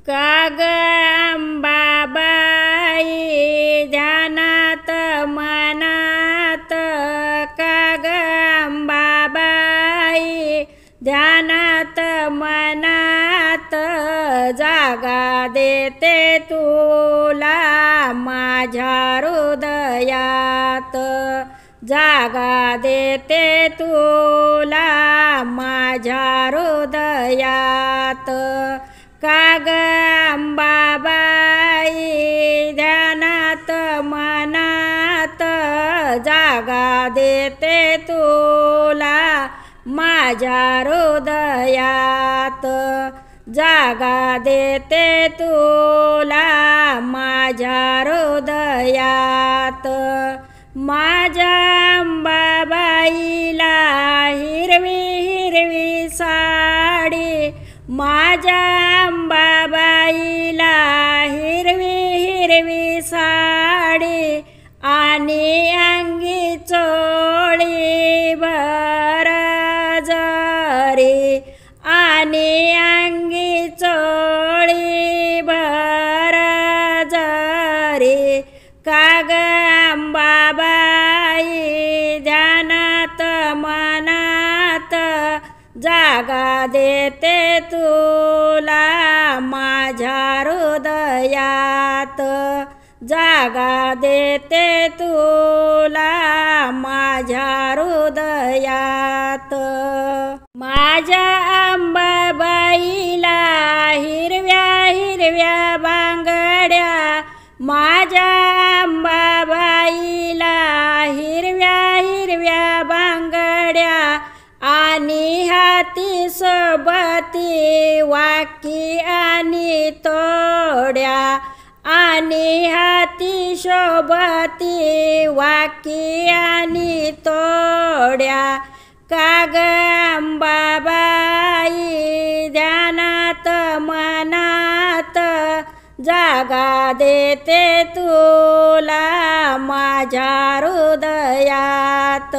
काग अंबाबाई ध्यानात मनात, काग अंबाबाई ध्यानात मनात, जागा देते तुला माझ्या हृदयात, जागा देते तुला माझ्या हृदयात. काग अंबाबाई ध्यानात मनात, जागा देते तुला माझ्या हृदयात, जागा देते तुला माझ्या हृदयात. माझ्या अंबाबाईला हिरवी हिरवी साडी, माझ्या अंबाबाईला हिरवी हिरवी साडी, आणि अंगी चोळी भर जरी, आणि अंगी चोळी भर जरी. काग अंबाबाई ध्यानात मनात, जागा देते तुला माझ्या हृदयात, जागा देते तुला माझ्या हृदयात. माझ्या अंबाबाईला हिरव्या हिरव्या बांगड्या, माझ्या अंबाबाईला हिरव्या हिरव्या बांगड्या, आणि हाती सोबती वाकी आणि तोड्या, आणि हाती सोबती वाकी आणि तोड्या. काग अंबाबाई ध्यानात मनात, जागा देते तुला माझ्या हृदयात,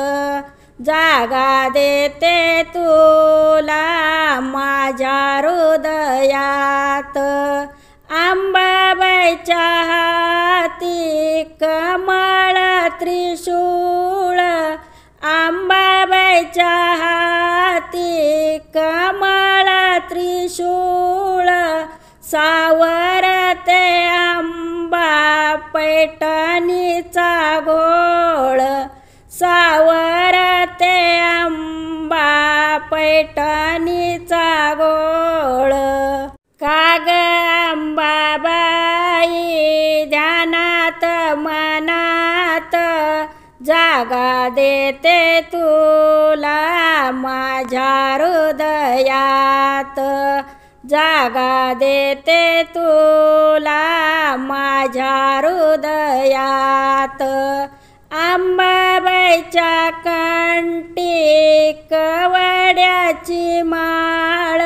जागा देते तुला माझ्या हृदयात. अंबाबाईच्या हाती कमळ त्रिशूळ, अंबाबाईच्या हाती कमळ त्रिशूळ, सावरते अंबा पैठणीचा घोळ, सावरते अंबा पैठणीचा घोळ. काग अंबाबाई ध्यानात मनात, जागा देते तुला माझ्या हृदयात, जागा देते तुला माझ्या हृदयात. अंबाबाईच्या कंठी कवड्याची माळ,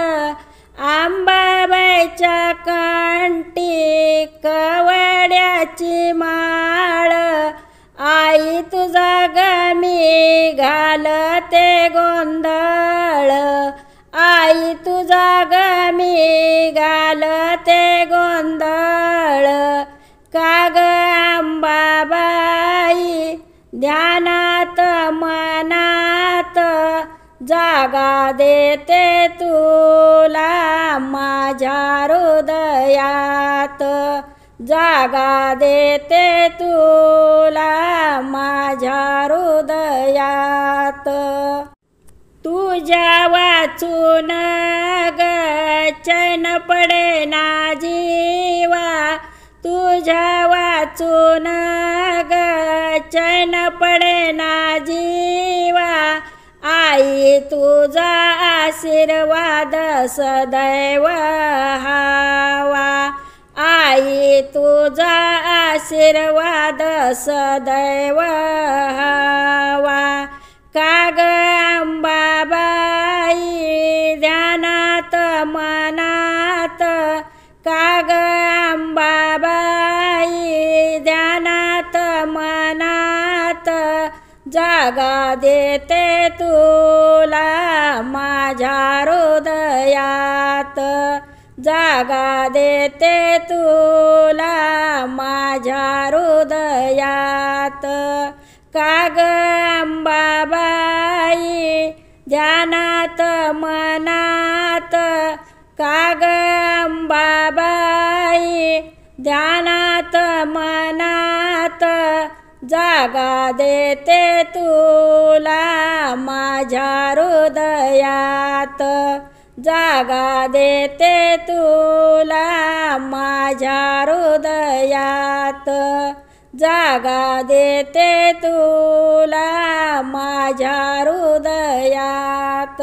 अंबाबाईच्या कंठी कवड्याची माळ, आई तुझा गमी घालते गोंधळ, आई तुझा गमी घालते गोंधळ. काग अंबाबाई ध्यानात मनात, जागा देते तुला माझ्या हृदयात, जागा देते तुला माझ्या हृदयात. तुझ्या वाचून ग चैन पडेना जीवा, तुझ्या वाचून ग चैन पडेना जीवा, आई तुझा आशीर्वाद सदैव हवा, आई तुझा आशीर्वाद सदैव हवा. काग अंबाबाई ध्यानात मनात, काग अंबाबाई ध्यानात मनात, जागा देते तुला माझ्या हृदयात, जागा देते तुला माझ्या हृदयात काग अंबाबाई ध्यानात मनात काग अंबाबाई ध्यानात मनात जागा देते तुला माझ्या हृदयात जागा देते तुला माझ्या हृदयात जागा देते तुला माझ्या हृदयात